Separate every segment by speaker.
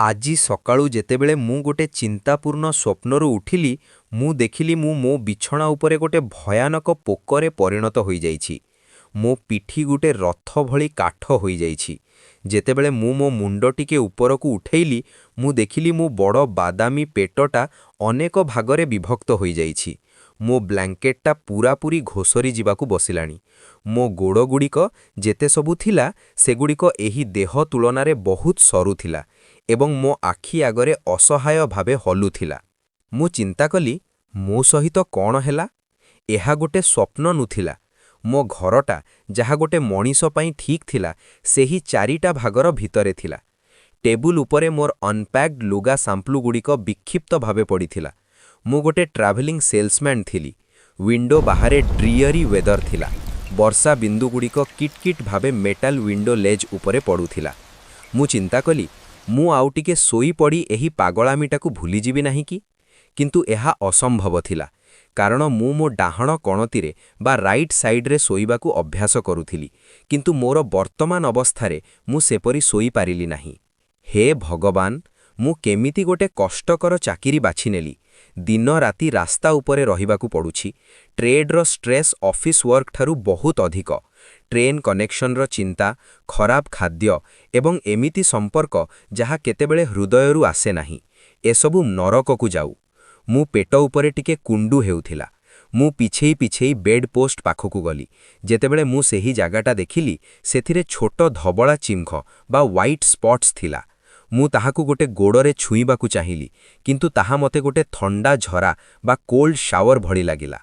Speaker 1: ଆଜି ସକାଳୁ ଯେତେବେଳେ ମୁଁ ଗୋଟେ ଚିନ୍ତାପୂର୍ଣ୍ଣ ସ୍ୱପ୍ନରୁ ଉଠିଲି, ମୁଁ ଦେଖିଲି ମୁଁ ମୋ ବିଛଣା ଉପରେ ଗୋଟେ ଭୟାନକ ପୋକରେ ପରିଣତ ହୋଇଯାଇଛି। ମୋ ପିଠି ଗୋଟେ ରଥ ଭଳି କାଠ ହୋଇଯାଇଛି। ଯେତେବେଳେ ମୁଁ ମୋ ମୁଣ୍ଡ ଟିକେ ଉପରକୁ ଉଠେଇଲି, ମୁଁ ଦେଖିଲି ମୋ ବଡ଼ ବାଦାମୀ ପେଟଟା ଅନେକ ଭାଗରେ ବିଭକ୍ତ ହୋଇଯାଇଛି। ମୋ ବ୍ଲାଙ୍କେଟଟା ପୂରାପୂରି ଘୋଷରି ଯିବାକୁ ବସିଲାଣି। ମୋ ଗୋଡ଼ଗୁଡ଼ିକ ଯେତେ ସବୁ ଥିଲା, ସେଗୁଡ଼ିକ ଏହି ଦେହ ତୁଳନାରେ ବହୁତ ସରୁ ଥିଲା ଏବଂ ମୋ ଆଖି ଆଗରେ ଅସହାୟ ଭାବେ ହଲୁଥିଲା। ମୁଁ ଚିନ୍ତା କଲି, ମୋ ସହିତ କ'ଣ ହେଲା? ଏହା ଗୋଟେ ସ୍ୱପ୍ନ ନଥିଲା। ମୋ ଘରଟା, ଯାହା ଗୋଟେ ମଣିଷ ପାଇଁ ଠିକ୍ ଥିଲା, ସେହି 4ଟା ଭାଗର ଭିତରେ ଥିଲା। ଟେବୁଲ ଉପରେ ମୋର ଅନପ୍ୟାକ୍ଡ ଲୁଗା ସାମ୍ପଲଗୁଡ଼ିକ ବିକ୍ଷିପ୍ତ ଭାବେ ପଡ଼ିଥିଲା। ମୁଁ ଗୋଟେ ଟ୍ରାଭେଲିଂ ସେଲ୍ସମ୍ୟାନ୍ ଥିଲି। ୱିଣ୍ଡୋ ବାହାରେ ଡ୍ରିୟରି ୱେଦର ଥିଲା। ବର୍ଷା ବିନ୍ଦୁଗୁଡ଼ିକ କିଟକିଟ ଭାବେ ମେଟାଲ ୱିଣ୍ଡୋ ଲେଜ୍ ଉପରେ ପଡ଼ୁଥିଲା। ମୁଁ ଚିନ୍ତା କଲି, ମୁଁ ଆଉ ଟିକେ ଶୋଇପଡ଼ି ଏହି ପାଗଳାମିଟାକୁ ଭୁଲିଯିବି ନାହିଁ କି? କିନ୍ତୁ ଏହା ଅସମ୍ଭବ ଥିଲା, କାରଣ ମୁଁ ମୋ ଡାହାଣ କଣତିରେ ବା ରାଇଟ୍ ସାଇଡ୍ରେ ଶୋଇବାକୁ ଅଭ୍ୟାସ କରୁଥିଲି, କିନ୍ତୁ ମୋର ବର୍ତ୍ତମାନ ଅବସ୍ଥାରେ ମୁଁ ସେପରି ଶୋଇପାରିଲି ନାହିଁ। ହେ ଭଗବାନ, ମୁଁ କେମିତି ଗୋଟେ କଷ୍ଟକର ଚାକିରି ବାଛିନେଲି। ଦିନ ରାତି ରାସ୍ତା ଉପରେ ରହିବାକୁ ପଡ଼ୁଛି। ଟ୍ରେଡ୍ର ଷ୍ଟ୍ରେସ୍ ଅଫିସ୍ ୱାର୍କଠାରୁ ବହୁତ ଅଧିକ। ଟ୍ରେନ୍ କନେକ୍ସନର ଚିନ୍ତା, ଖରାପ ଖାଦ୍ୟ ଏବଂ ଏମିତି ସମ୍ପର୍କ ଯାହା କେତେବେଳେ ହୃଦୟରୁ ଆସେ ନାହିଁ। ଏସବୁ ନରକକୁ ଯାଉ। ମୁଁ ପେଟ ଉପରେ ଟିକେ କୁଣ୍ଡୁ ହେଉଥିଲା। ମୁଁ ପିଛେଇ ପିଛେଇ ବେଡ୍ ପୋଷ୍ଟ ପାଖକୁ ଗଲି। ଯେତେବେଳେ ମୁଁ ସେହି ଜାଗାଟା ଦେଖିଲି, ସେଥିରେ ଛୋଟ ଧବଳା ଚିହ୍ନ ବା ହ୍ୱାଇଟ୍ ସ୍ପଟ୍ସ ଥିଲା। ମୁଁ ତାହାକୁ ଗୋଟେ ଗୋଡ଼ରେ ଛୁଇଁବାକୁ ଚାହିଁଲି, କିନ୍ତୁ ତାହା ମୋତେ ଗୋଟେ ଥଣ୍ଡା ଝରା ବା କୋଲ୍ଡ ଶାୱାର ଭଳି ଲାଗିଲା।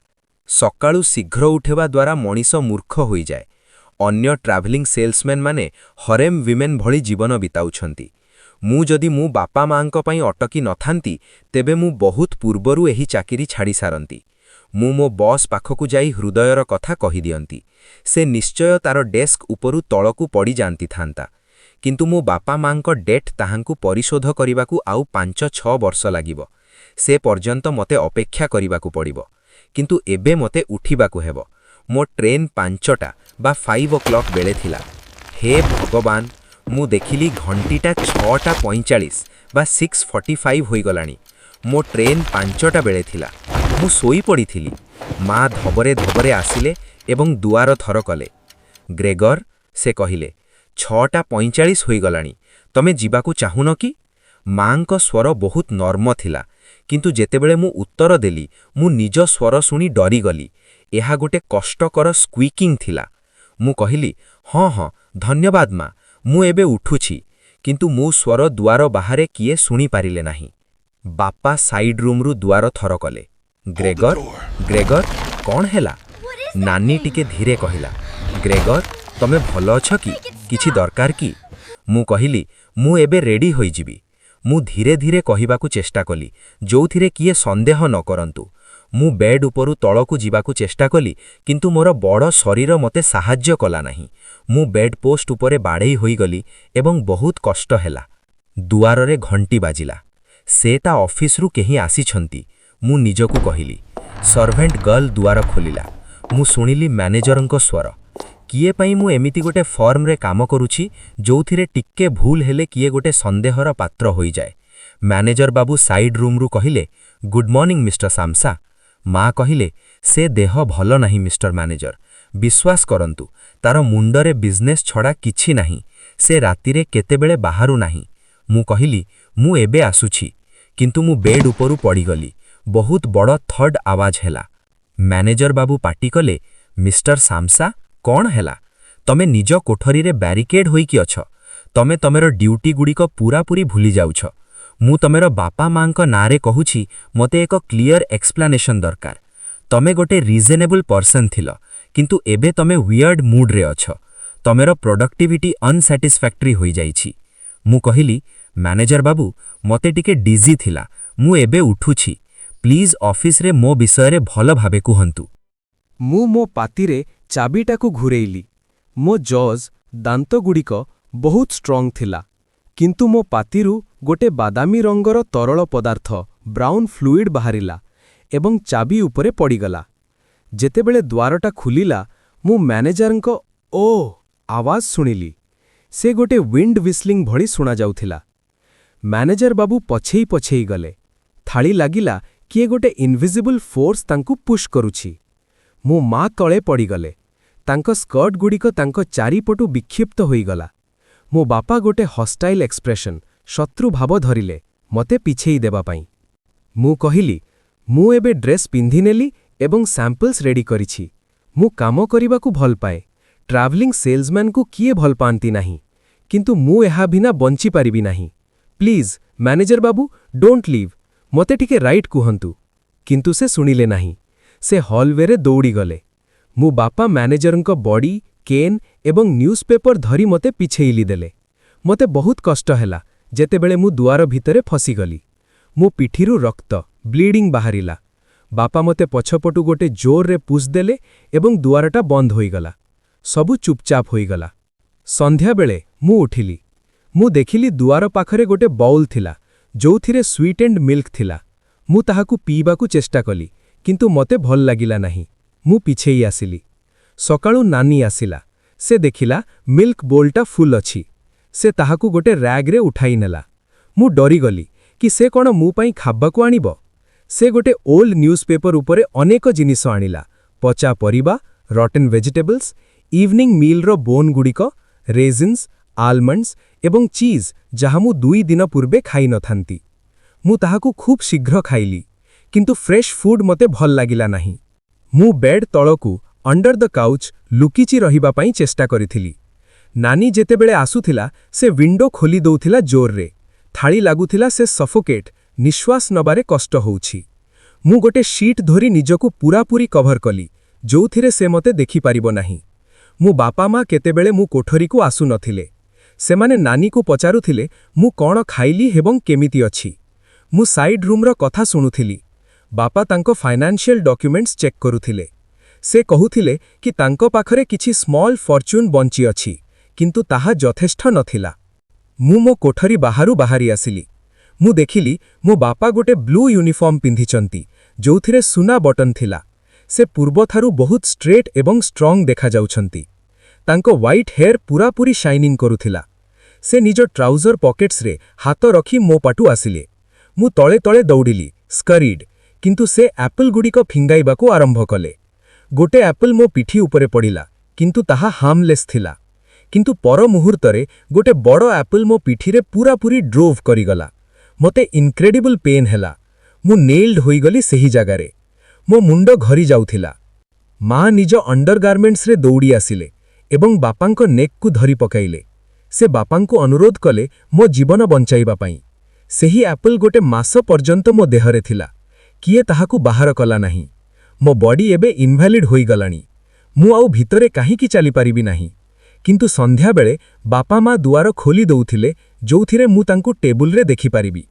Speaker 1: ସକାଳୁ ଶୀଘ୍ର ଉଠିବା ଦ୍ୱାରା ମଣିଷ ମୂର୍ଖ ହୋଇଯାଏ। ଅନ୍ୟ ଟ୍ରାଭେଲିଂ ସେଲ୍ସମ୍ୟାନ୍ ମାନେ ହରେମ୍ ୱିମେନ୍ ଭଳି ଜୀବନ ବିତାଉଛନ୍ତି। ମୁଁ ଯଦି ମୋ ବାପା ମାଙ୍କ ପାଇଁ ଅଟକି ନଥାନ୍ତି, ତେବେ ମୁଁ ବହୁତ ପୂର୍ବରୁ ଏହି ଚାକିରି ଛାଡ଼ି ସାରନ୍ତି। ମୁଁ ମୋ ବସ୍ ପାଖକୁ ଯାଇ ହୃଦୟର କଥା କହିଦିଅନ୍ତି। ସେ ନିଶ୍ଚୟ ତାର ଡେସ୍କ ଉପରୁ ତଳକୁ ପଡ଼ିଯାଆନ୍ତିଥାନ୍ତା। କିନ୍ତୁ ମୋ ବାପା ମାଙ୍କ ଡେଟ୍ ତାହାଙ୍କୁ ପରିଶୋଧ କରିବାକୁ ଆଉ 5-6 ବର୍ଷ ଲାଗିବ। ସେ ପର୍ଯ୍ୟନ୍ତ ମୋତେ ଅପେକ୍ଷା କରିବାକୁ ପଡ଼ିବ। କିନ୍ତୁ ଏବେ ମୋତେ ଉଠିବାକୁ ହେବ। ମୋ ଟ୍ରେନ୍ 5ଟା ବା 5 o'clock ବେଳେ ଥିଲା। ହେ ଭଗବାନ, ମୁଁ ଦେଖିଲି ଘଣ୍ଟିଟା 6:45 ବା 6:45 ହୋଇଗଲାଣି। ମୋ ଟ୍ରେନ୍ 5ଟା ବେଳେ ଥିଲା। ମୁଁ ଶୋଇପଡ଼ିଥିଲି। ମା ଧବରେ ଧବରେ ଆସିଲେ ଏବଂ ଦୁଆର ଥର କଲେ। ଗ୍ରେଗର, ସେ କହିଲେ, 6:45 ହୋଇଗଲାଣି। ତମେ ଯିବାକୁ ଚାହୁଁନ କି? ମାଙ୍କ ସ୍ୱର ବହୁତ ନର୍ମ ଥିଲା, କିନ୍ତୁ ଯେତେବେଳେ ମୁଁ ଉତ୍ତର ଦେଲି, ମୁଁ ନିଜ ସ୍ୱର ଶୁଣି ଡରିଗଲି। ଏହା ଗୋଟେ କଷ୍ଟକର ସ୍କ୍ୱିକିଂ ଥିଲା। ମୁଁ କହିଲି, ହଁ ହଁ, ଧନ୍ୟବାଦ ମା, ମୁଁ ଏବେ ଉଠୁଛି। କିନ୍ତୁ ମୋ ସ୍ୱର ଦୁଆର ବାହାରେ କିଏ ଶୁଣିପାରିଲେ ନାହିଁ। ବାପା ସାଇଡ୍ ରୁମ୍ରୁ ଦୁଆର ଥର କଲେ। ଗ୍ରେଗର, ଗ୍ରେଗର, କ'ଣ ହେଲା? ନାନୀ ଟିକେ ଧୀରେ କହିଲା। ଗ୍ରେଗର, ତମେ ଭଲ ଅଛ କି? କିଛି ଦରକାର କି? ମୁଁ କହିଲି, ମୁଁ ଏବେ ରେଡି ହୋଇଯିବି। ମୁଁ ଧୀରେ ଧୀରେ କହିବାକୁ ଚେଷ୍ଟା କଲି, ଯୋଉଥିରେ କିଏ ସନ୍ଦେହ ନ କରନ୍ତୁ। ମୁଁ ବେଡ୍ ଉପରୁ ତଳକୁ ଯିବାକୁ ଚେଷ୍ଟା କଲି, କିନ୍ତୁ ମୋର ବଡ଼ ଶରୀର ମୋତେ ସାହାଯ୍ୟ କଲା ନାହିଁ। ମୁଁ ବେଡ୍ ପୋଷ୍ଟ ଉପରେ ବାଡ଼େଇ ହୋଇଗଲି ଏବଂ ବହୁତ କଷ୍ଟ ହେଲା। ଦୁଆରରେ ଘଣ୍ଟି ବାଜିଲା। ସେ ତା ଅଫିସରୁ କେହି ଆସିଛନ୍ତି, ମୁଁ ନିଜକୁ କହିଲି। ସର୍ଭେଣ୍ଟ ଗର୍ଲ ଦୁଆର ଖୋଲିଲା। ମୁଁ ଶୁଣିଲି ମ୍ୟାନେଜରଙ୍କ ସ୍ୱର। କିଏ ପାଇଁ ମୁଁ ଏମିତି ଗୋଟେ ଫର୍ମରେ କାମ କରୁଛି, ଯୋଉଥିରେ ଟିକେ ଭୁଲ ହେଲେ କିଏ ଗୋଟେ ସନ୍ଦେହର ପାତ୍ର ହୋଇଯାଏ। ମ୍ୟାନେଜର ବାବୁ ସାଇଡ୍ ରୁମ୍ରୁ କହିଲେ, ଗୁଡ୍ ମର୍ଣ୍ଣିଂ ମିଷ୍ଟର ସାମ୍ସା। ମା କହିଲେ, ସେ ଦେହ ଭଲ ନାହିଁ ମିଷ୍ଟର ମ୍ୟାନେଜର। ବିଶ୍ୱାସ କରନ୍ତୁ, ତାର ମୁଣ୍ଡରେ ବିଜନେସ୍ ଛଡ଼ା କିଛି ନାହିଁ। ସେ ରାତିରେ କେତେବେଳେ ବାହାରୁ ନାହିଁ। ମୁଁ କହିଲି, ମୁଁ ଏବେ ଆସୁଛି। କିନ୍ତୁ ମୁଁ ବେଡ୍ ଉପରୁ ପଡ଼ିଗଲି। ବହୁତ ବଡ଼ ଥଡ୍ ଆୱାଜ ହେଲା। ମ୍ୟାନେଜର ବାବୁ ପାଟି କଲେ, ମିଷ୍ଟର ସାମ୍ସା, କ'ଣ ହେଲା? ତମେ ନିଜ କୋଠରୀରେ ବ୍ୟାରିକେଡ୍ ହୋଇକି ଅଛ। ତମେ ତମର ଡ୍ୟୁଟିଗୁଡ଼ିକ ପୂରାପୂରି ଭୁଲି ଯାଉଛ। ମୁଁ ତମର ବାପା ମାଙ୍କ ନାଁରେ କହୁଛି, ମୋତେ ଏକ କ୍ଲିୟର ଏକ୍ସପ୍ଲାନେସନ୍ ଦରକାର। ତମେ ଗୋଟେ ରିଜନେବଲ୍ ପର୍ସନ୍ ଥିଲ, କିନ୍ତୁ ଏବେ ତମେ ୱିୟର୍ଡ ମୁଡ୍ରେ ଅଛ। ତମର ପ୍ରଡକ୍ଟିଭିଟି ଅନସାଟିସ୍ଫ୍ୟାକ୍ଟରି ହୋଇଯାଇଛି। ମୁଁ କହିଲି, ମ୍ୟାନେଜର ବାବୁ, ମୋତେ ଟିକେ ଡିଜି ଥିଲା। ମୁଁ ଏବେ ଉଠୁଛି। ପ୍ଲିଜ୍ ଅଫିସରେ ମୋ ବିଷୟରେ ଭଲ ଭାବେ କୁହନ୍ତୁ।
Speaker 2: ମୁଁ ମୋ ପାଟିରେ ଚାବିଟାକୁ ଘୂରେଇଲି। ମୋ ଜଜ୍ ଦାନ୍ତଗୁଡ଼ିକ ବହୁତ ଷ୍ଟ୍ରଙ୍ଗ ଥିଲା, କିନ୍ତୁ ମୋ ପାଟିରୁ ଗୋଟେ ବାଦାମୀ ରଙ୍ଗର ତରଳ ପଦାର୍ଥ, ବ୍ରାଉନ୍ ଫ୍ଲୁଇଡ୍ ବାହାରିଲା ଏବଂ ଚାବି ଉପରେ ପଡ଼ିଗଲା। ଯେତେବେଳେ ଦ୍ୱାରଟା ଖୋଲିଲା, ମୁଁ ମ୍ୟାନେଜରଙ୍କ ଓଃ ଆୱାଜ ଶୁଣିଲି। ସେ ଗୋଟେ ୱିଣ୍ଡ ହ୍ୱିସ୍ଲିଂ ଭଳି ଶୁଣାଯାଉଥିଲା। ମ୍ୟାନେଜର ବାବୁ ପଛେଇ ପଛେଇ ଗଲେ। ଥାଳି ଲାଗିଲା କିଏ ଗୋଟେ ଇନଭିଜିବଲ୍ ଫୋର୍ସ ତାଙ୍କୁ ପୁଶ୍ କରୁଛି। ମୋ ମା ତଳେ ପଡ଼ିଗଲେ। ତାଙ୍କ ସ୍କର୍ଟଗୁଡ଼ିକ ତାଙ୍କ ଚାରିପଟୁ ବିକ୍ଷିପ୍ତ ହୋଇଗଲା। ମୋ ବାପା ଗୋଟେ ହଷ୍ଟାଇଲ୍ ଏକ୍ସପ୍ରେସନ୍ ଶତ୍ରୁଭାବ ଧରିଲେ ମୋତେ ପିଛେଇ ଦେବା ପାଇଁ। ମୁଁ କହିଲି, ମୁଁ ଏବେ ଡ୍ରେସ୍ ପିନ୍ଧିନେଲି ଏବଂ ସାମ୍ପଲ୍ସ ରେଡି କରିଛି। ମୁଁ କାମ କରିବାକୁ ଭଲ ପାଏ। ଟ୍ରାଭେଲିଂ ସେଲ୍ସମ୍ୟାନକୁ କିଏ ଭଲ ପାଆନ୍ତି ନାହିଁ, କିନ୍ତୁ ମୁଁ ଏହା ବିନା ବଞ୍ଚିପାରିବି ନାହିଁ। ପ୍ଲିଜ୍ ମ୍ୟାନେଜର ବାବୁ, ଡୋଣ୍ଟ ଲିଭ୍, ମୋତେ ଟିକେ ରାଇଟ୍ କୁହନ୍ତୁ। କିନ୍ତୁ ସେ ଶୁଣିଲେ ନାହିଁ। ସେ ହଲ୍‌ୱେରେ ଦୌଡ଼ିଗଲେ। ମୋ ବାପା ମ୍ୟାନେଜରଙ୍କ ବଡି, କେନ୍ ଏବଂ ନ୍ୟୁଜ୍‌ପେପର ଧରି ମୋତେ ପିଛେଇଲି ଦେଲେ। ମୋତେ ବହୁତ କଷ୍ଟ ହେଲା ଯେତେବେଳେ ମୁଁ ଦୁଆର ଭିତରେ ଫସିଗଲି। ମୋ ପିଠିରୁ ରକ୍ତ, ବ୍ଲିଡିଂ ବାହାରିଲା। ବାପା ମୋତେ ପଛପଟୁ ଗୋଟେ ଜୋରରେ ପୁଶ୍ ଦେଲେ ଏବଂ ଦୁଆରଟା ବନ୍ଦ ହୋଇଗଲା। ସବୁ ଚୁପଚାପ ହୋଇଗଲା। ସନ୍ଧ୍ୟାବେଳେ ମୁଁ ଉଠିଲି। ମୁଁ ଦେଖିଲି ଦୁଆର ପାଖରେ ଗୋଟେ ବାଉଲ୍ ଥିଲା, ଯୋଉଥିରେ ସୁଇଟ୍ ଏଣ୍ଡ ମିଲ୍କ ଥିଲା। ମୁଁ ତାହାକୁ ପିଇବାକୁ ଚେଷ୍ଟା କଲି, କିନ୍ତୁ ମୋତେ ଭଲ ଲାଗିଲା ନାହିଁ। ମୁଁ ପିଛେଇ ଆସିଲି। ସକାଳୁ ନାନୀ ଆସିଲା। ସେ ଦେଖିଲା ମିଲ୍କ ବୋଲ୍ଟା ଫୁଲ୍ ଅଛି। ସେ ତାହାକୁ ଗୋଟେ ର୍ୟାଗ୍‌ରେ ଉଠାଇ ନେଲା। ମୁଁ ଡରିଗଲି କି ସେ କ'ଣ ମୋ ପାଇଁ ଖାବାକୁ ଆଣିବ। ସେ ଗୋଟେ ଓଲ୍ଡ ନ୍ୟୁଜ୍‌ପେପର ଉପରେ ଅନେକ ଜିନିଷ ଆଣିଲା, ପଚା ପରିବା, ରଟେନ୍ ଭେଜିଟେବଲ୍ସ, ଇଭନିଂ ମିଲ୍‌ର ବୋନ୍‌ଗୁଡ଼ିକ, ରେଜିନ୍ସ, ଆଲମଣ୍ଡସ୍ ଏବଂ ଚିଜ୍ ଯାହା ମୁଁ 2 ଦିନ ପୂର୍ବେ ଖାଇନଥାନ୍ତି। ମୁଁ ତାହାକୁ ଖୁବ୍ ଶୀଘ୍ର ଖାଇଲି, କିନ୍ତୁ ଫ୍ରେଶ୍ ଫୁଡ୍ ମୋତେ ଭଲ ଲାଗିଲା ନାହିଁ। ମୁଁ ବେଡ୍ ତଳକୁ ଅଣ୍ଡର ଦ କାଉଚ୍ ଲୁକିଚି ରହିବା ପାଇଁ ଚେଷ୍ଟା କରିଥିଲି। ନାନୀ ଯେତେବେଳେ ଆସୁଥିଲା ସେ ୱିଣ୍ଡୋ ଖୋଲି ଦଉଥିଲା ଜୋରରେ। ଥାଳି ଲାଗୁଥିଲା ସେ ସଫୋକେଟ୍, ନିଶ୍ୱାସ ନେବାରେ କଷ୍ଟ ହେଉଛି। ମୁଁ ଗୋଟେ ଶିଟ୍ ଧରି ନିଜକୁ ପୂରାପୂରି କଭର କଲି, ଯୋଉଥିରେ ସେ ମୋତେ ଦେଖିପାରିବ ନାହିଁ। ମୋ ବାପା ମା କେତେବେଳେ ମୋ କୋଠରୀକୁ ଆସୁନଥିଲେ। ସେମାନେ ନାନୀକୁ ପଚାରୁଥିଲେ ମୁଁ କ'ଣ ଖାଇଲି ଏବଂ କେମିତି ଅଛି। ମୁଁ ସାଇଡ୍ ରୁମ୍‌ର କଥା ଶୁଣୁଥିଲି। ବାପା ତାଙ୍କ ଫାଇନାନ୍ସିଆଲ ଡକ୍ୟୁମେଣ୍ଟସ୍ ଚେକ୍ କରୁଥିଲେ। ସେ କହୁଥିଲେ କି ତାଙ୍କ ପାଖରେ କିଛି ସ୍ମଲ୍ ଫର୍ଚ୍ୟୁନ୍ ବଞ୍ଚିଅଛି, କିନ୍ତୁ ତାହା ଯଥେଷ୍ଟ ନଥିଲା। ମୁଁ ମୋ କୋଠରୀ ବାହାରୁ ବାହାରି ଆସିଲି। ମୁଁ ଦେଖିଲି ମୋ ବାପା ଗୋଟେ ବ୍ଲୁ ୟୁନିଫର୍ମ ପିନ୍ଧିଛନ୍ତି, ଯୋଉଥିରେ ସୁନା ବଟନ୍ ଥିଲା। ସେ ପୂର୍ବଠାରୁ ବହୁତ ଷ୍ଟ୍ରେଟ୍ ଏବଂ ଷ୍ଟ୍ରଙ୍ଗ ଦେଖାଯାଉଛନ୍ତି। ତାଙ୍କ ହ୍ୱାଇଟ୍ ହେୟାର ପୂରାପୂରି ସାଇନିଂ କରୁଥିଲା। ସେ ନିଜ ଟ୍ରାଉଜର ପକେଟ୍ସରେ ହାତ ରଖି ମୋ ପାଟୁ ଆସିଲେ। ମୁଁ ତଳେ ତଳେ ଦୌଡ଼ିଲି, ସ୍କରିଡ୍, କିନ୍ତୁ ସେ ଆପଲ୍‌ଗୁଡ଼ିକ ଫିଙ୍ଗାଇବାକୁ ଆରମ୍ଭ କଲେ। ଗୋଟେ ଆପଲ୍ ମୋ ପିଠି ଉପରେ ପଡ଼ିଲା, କିନ୍ତୁ ତାହା ହାର୍ମଲେସ୍ ଥିଲା। କିନ୍ତୁ ପର ମୁହୂର୍ତ୍ତରେ ଗୋଟେ ବଡ଼ ଆପଲ୍ ମୋ ପିଠିରେ ପୂରାପୂରି ଡ୍ରୋଭ୍ କରିଗଲା। ମୋତେ ଇନକ୍ରେଡିବଲ୍ ପେନ୍ ହେଲା। ମୁଁ ନେଇଲ୍ଡ ହୋଇଗଲି ସେହି ଜାଗାରେ। ମୋ ମୁଣ୍ଡ ଘରି ଯାଉଥିଲା। ମା ନିଜ ଅଣ୍ଡରଗାର୍ମେଣ୍ଟସରେ ଦୌଡ଼ି ଆସିଲେ ଏବଂ ବାପାଙ୍କ ନେକ୍‌କୁ ଧରି ପକାଇଲେ। ସେ ବାପାଙ୍କୁ ଅନୁରୋଧ କଲେ ମୋ ଜୀବନ ବଞ୍ଚାଇବା ପାଇଁ। ସେହି ଆପଲ୍ ଗୋଟେ ମାସ ପର୍ଯ୍ୟନ୍ତ ମୋ ଦେହରେ ଥିଲା। କିଏ ତାହାକୁ ବାହାର କଲା ନାହିଁ। ମୋ ବଡି ଏବେ ଇନଭ୍ୟାଲିଡ୍ ହୋଇଗଲାଣି। ମୁଁ ଆଉ ଭିତରେ କାହିଁକି ଚାଲିପାରିବି ନାହିଁ। କିନ୍ତୁ ସନ୍ଧ୍ୟାବେଳେ ବାପା ମା ଦୁଆର ଖୋଲି ଦଉଥିଲେ, ଯୋଉଥିରେ ମୁଁ ତାଙ୍କୁ ଟେବୁଲରେ ଦେଖିପାରିବି।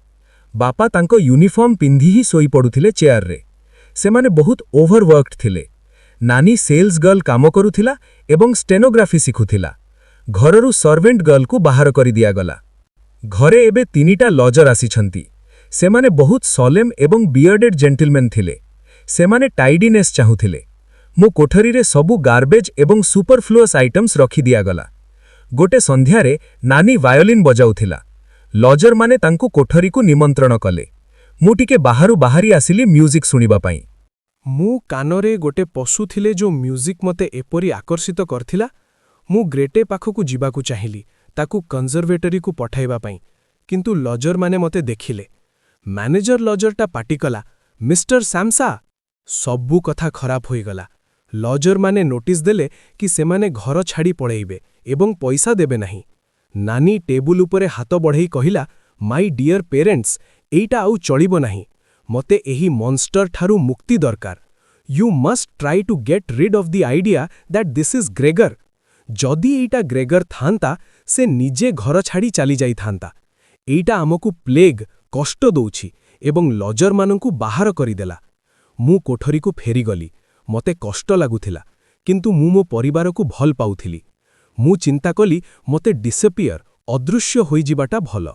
Speaker 2: ବାପା ତାଙ୍କ ୟୁନିଫର୍ମ ପିନ୍ଧି ହିଁ ଶୋଇପଡ଼ୁଥିଲେ ଚେୟାରରେ। ସେମାନେ ବହୁତ ଓଭରୱାର୍କଡ୍ ଥିଲେ। ନାନୀ ସେଲ୍ସ ଗର୍ଲ କାମ କରୁଥିଲା ଏବଂ ଷ୍ଟେନୋଗ୍ରାଫି ଶିଖୁଥିଲା। ଘରରୁ ସର୍ଭେଣ୍ଟ ଗର୍ଲକୁ ବାହାର କରିଦିଆଗଲା। ଘରେ ଏବେ 3ଟା ଲଜର ଆସିଛନ୍ତି। ସେମାନେ ବହୁତ ସଲେମ୍ ଏବଂ ବିୟର୍ଡେଡ୍ ଜେଣ୍ଟଲମେନ୍ ଥିଲେ। ସେମାନେ ଟାଇଡିନେସ୍ ଚାହୁଁଥିଲେ। ମୋ କୋଠରୀରେ ସବୁ ଗାର୍ବେଜ୍ ଏବଂ ସୁପରଫ୍ଲୁଅସ୍ ଆଇଟମ୍ସ ରଖିଦିଆଗଲା। ଗୋଟେ ସନ୍ଧ୍ୟାରେ ନାନୀ ଭାୟୋଲିନ୍ ବଜାଉଥିଲା। ଲଜରମାନେ ତାଙ୍କୁ କୋଠରୀକୁ ନିମନ୍ତ୍ରଣ କଲେ। ମୁଁ ଟିକେ ବାହାରୁ ବାହାରି ଆସିଲି ମ୍ୟୁଜିକ୍ ଶୁଣିବା ପାଇଁ। ମୁଁ କାନରେ ଗୋଟେ ପଶୁ ଥିଲେ ଯୋଉ ମ୍ୟୁଜିକ୍ ମୋତେ ଏପରି ଆକର୍ଷିତ କରିଥିଲା। ମୁଁ ଗ୍ରେଟେ ପାଖକୁ ଯିବାକୁ ଚାହିଁଲି, ତାକୁ କନଜରଭେଟରିକୁ ପଠାଇବା ପାଇଁ, କିନ୍ତୁ ଲଜରମାନେ ମୋତେ ଦେଖିଲେ। ମ୍ୟାନେଜର ଲଜରଟା ପାଟିକଲା, ମିଷ୍ଟର ସାମ୍ସା। ସବୁ କଥା ଖରାପ ହୋଇଗଲା। ଲଜରମାନେ ନୋଟିସ୍ ଦେଲେ କି ସେମାନେ ଘର ଛାଡ଼ି ପଳେଇବେ ଏବଂ ପଇସା ଦେବେ ନାହିଁ। ନାନୀ ଟେବୁଲ ଉପରେ ହାତ ବଢ଼େଇ କହିଲା, ମାଇ ଡିୟର ପେରେଣ୍ଟସ୍, ଏଇଟା ଆଉ ଚଳିବ ନାହିଁ। ମୋତେ ଏହି ମନଷ୍ଟର ଠାରୁ ମୁକ୍ତି ଦରକାର। You must try to get rid of the idea that this is Gregor. ଯଦି ଏଇଟା ଗ୍ରେଗର ଥାନ୍ତା, ସେ ନିଜେ ଘର ଛାଡ଼ି ଚାଲିଯାଇଥାନ୍ତା। ଏଇଟା ଆମକୁ ପ୍ଲେଗ୍, କଷ୍ଟ ଦଉଛି ଏବଂ ଲଜରମାନଙ୍କୁ ବାହାର କରିଦେଲା। ମୁଁ କୋଠରୀକୁ ଫେରିଗଲି। ମୋତେ କଷ୍ଟ ଲାଗୁଥିଲା, କିନ୍ତୁ ମୁଁ ମୋ ପରିବାରକୁ ଭଲ ପାଉଥିଲି। ମୁଁ ଚିନ୍ତା କଲି ମୋତେ ଡିସପିୟର, ଅଦୃଶ୍ୟ ହୋଇଯିବାଟା ଭଲ।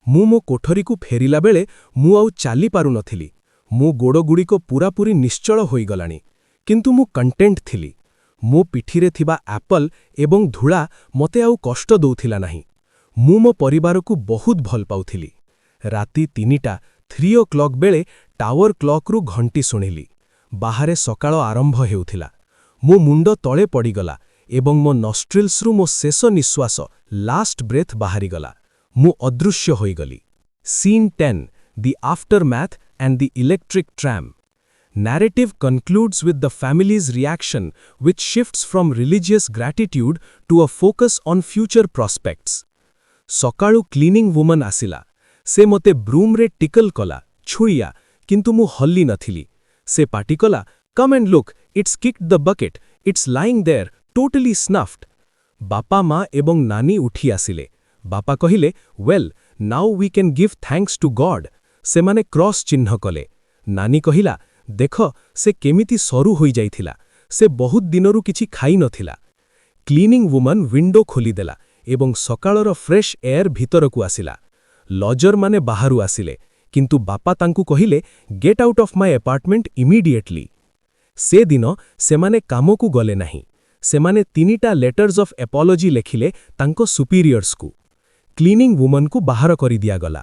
Speaker 2: ମୁଁ ମୋ କୋଠରୀକୁ ଫେରିଲା ବେଳେ ମୁଁ ଆଉ ଚାଲିପାରୁନଥିଲି। ମୋ ଗୋଡ଼ଗୁଡ଼ିକ ପୂରାପୂରି ନିଶ୍ଚଳ ହୋଇଗଲାଣି, କିନ୍ତୁ ମୁଁ କଣ୍ଟେଣ୍ଟ ଥିଲି। ମୋ ପିଠିରେ ଥିବା ଆପଲ୍ ଏବଂ ଧୂଳା ମୋତେ ଆଉ କଷ୍ଟ ଦଉଥିଲା ନାହିଁ। ମୁଁ ମୋ ପରିବାରକୁ ବହୁତ ଭଲ ପାଉଥିଲି। ରାତି 3ଟା 3 ବେଳେ ଟାୱାର କ୍ଲକରୁ ଘଣ୍ଟି ଶୁଣିଲି। ବାହାରେ ସକାଳ ଆରମ୍ଭ ହେଉଥିଲା। ମୋ ମୁଣ୍ଡ ତଳେ ପଡ଼ିଗଲା ଏବଂ ମୋ ନଷ୍ଟ୍ରିଲ୍ସରୁ ମୋ ଶେଷ ନିଶ୍ୱାସ ଲାଷ୍ଟ ବ୍ରେଥ୍ ବାହାରିଗଲା। ମୁଁ ଅଦୃଶ୍ୟ ହୋଇଗଲି। Scene 10 The Aftermath and the Electric Tram. Narrative concludes with the family's reaction, which shifts from religious gratitude to a focus on future prospects. ସକାଳୁ କ୍ଲିନିଂ ୱୁମନ୍ ଆସିଲା। ସେ ମୋତେ ବ୍ରୁମ୍ରେ ଟିକଲ କଲା, ଛୁଇଁଆ, କିନ୍ତୁ ମୁଁ ହଲି ନଥିଲି। ସେ ପାଟି କଲା, "Come and look, it's kicked the bucket, it's lying there, totally snuffed." ବାପା ମା ଏବଂ ନାନୀ ଉଠି ଆସିଲେ। ବାପା କହିଲେ, "Well, now we can give thanks to God." ସେମାନେ କ୍ରସ୍ ଚିହ୍ନ କଲେ। ନାନୀ କହିଲା, "ଦେଖ, ସେ କେମିତି ସରୁ ହୋଇଯାଇଥିଲା। ସେ ବହୁତ ଦିନରୁ କିଛି ଖାଇନଥିଲା।" କ୍ଲିନିଂ ୱୁମନ୍ ୱିଣ୍ଡୋ ଖୋଲିଦେଲା ଏବଂ ସକାଳର ଫ୍ରେଶ୍ ଏୟାର ଭିତରକୁ ଆସିଲା। ଲଜରମାନେ ବାହାରୁ ଆସିଲେ, କିନ୍ତୁ ବାପା ତାଙ୍କୁ କହିଲେ, "get out of my apartment immediately." ସେଦିନ ସେମାନେ କାମକୁ ଗଲେ ନାହିଁ। ସେମାନେ 3ଟା ଲେଟର୍ସ ଅଫ୍ ଏପୋଲୋଜି ଲେଖିଲେ ତାଙ୍କ ସୁପିରିୟର୍ସକୁ। କ୍ଲିନିଂ ୱୁମନ୍କୁ ବାହାର କରିଦିଆଗଲା।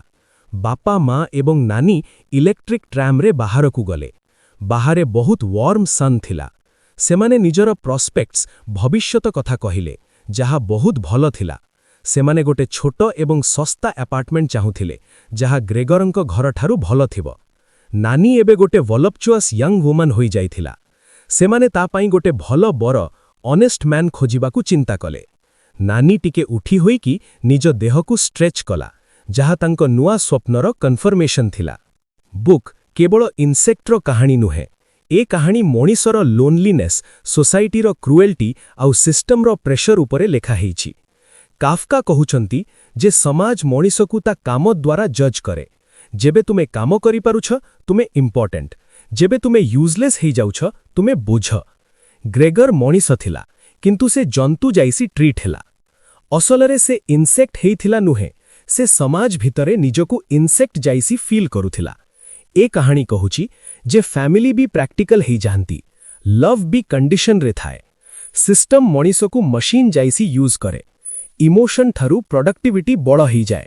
Speaker 2: ବାପା ମା ଏବଂ ନାନୀ ଇଲେକ୍ଟ୍ରିକ୍ ଟ୍ରାମ୍ରେ ବାହାରକୁ ଗଲେ। ବାହାରେ ବହୁତ ୱାର୍ମ ସନ୍ ଥିଲା। ସେମାନେ ନିଜର ପ୍ରସ୍ପେକ୍ଟସ୍ ଭବିଷ୍ୟତ କଥା କହିଲେ, ଯାହା ବହୁତ ଭଲ ଥିଲା। ସେମାନେ ଗୋଟେ ଛୋଟ ଏବଂ ଶସ୍ତା ଆପାର୍ଟମେଣ୍ଟ ଚାହୁଁଥିଲେ, ଯାହା ଗ୍ରେଗରଙ୍କ ଘରଠାରୁ ଭଲ ଥିବ। ନାନୀ ଏବେ ଗୋଟେ ଭଲପଚୁଆସ୍ ୟଙ୍ଗ ୱୁମନ୍ ହୋଇଯାଇଥିଲା। ସେମାନେ ତା ପାଇଁ ଗୋଟେ ଭଲ ବର, ଅନେଷ୍ଟ ମ୍ୟାନ୍ ଖୋଜିବାକୁ ଚିନ୍ତା କଲେ। ନାନୀ ଟିକେ ଉଠି ହୋଇକି ନିଜ ଦେହକୁ ଷ୍ଟ୍ରେଚ୍ କଲା, ଯାହା ତାଙ୍କ ନୂଆ ସ୍ୱପ୍ନର କନଫର୍ମେସନ୍ ଥିଲା। ବୁକ୍ କେବଳ ଇନସେକ୍ଟର କାହାଣୀ ନୁହେଁ। ଏ କାହାଣୀ ମଣିଷର ଲୋନଲିନେସ୍, ସୋସାଇଟିର କ୍ରୁଏଲ୍ଟି ଆଉ ସିଷ୍ଟମର ପ୍ରେସର ଉପରେ ଲେଖା ହେଇଛି। କାଫକା କହୁଛନ୍ତି ଯେ ସମାଜ ମଣିଷକୁ ତା କାମ ଦ୍ୱାରା ଜଜ୍ କରେ। ଯେବେ ତୁମେ କାମ କରିପାରୁଛ, ତୁମେ ଇମ୍ପୋର୍ଟାଣ୍ଟ। ଯେବେ ତୁମେ ୟୁଜଲେସ୍ ହେଇଯାଉଛ, ତୁମେ ବୋଝ। ଗ୍ରେଗର ମଣିଷ ଥିଲା, କିନ୍ତୁ ସେ ଜନ୍ତୁ ଯାଇସି ଟ୍ରିଟ୍ ହେଲା। ଅସଲରେ ସେ ଇନସେକ୍ଟ ହେଇଥିଲା ନୁହେଁ, ସେ ସମାଜ ଭିତରେ ନିଜକୁ ଇନସେକ୍ଟ ଯାଇସି ଫିଲ୍ କରୁଥିଲା। ଏ କାହାଣୀ କହୁଛି ଯେ ଫ୍ୟାମିଲି ବି ପ୍ରାକ୍ଟିକାଲ ହେଇଯାଆନ୍ତି, ଲଭ୍ ବି କଣ୍ଡିସନରେ ଥାଏ। ସିଷ୍ଟମ ମଣିଷକୁ ମସିନ୍ ଯାଇସି ୟୁଜ୍ କରେ। ଇମୋସନ୍ ଠାରୁ ପ୍ରଡକ୍ଟିଭିଟି ବଡ଼ ହେଇଯାଏ।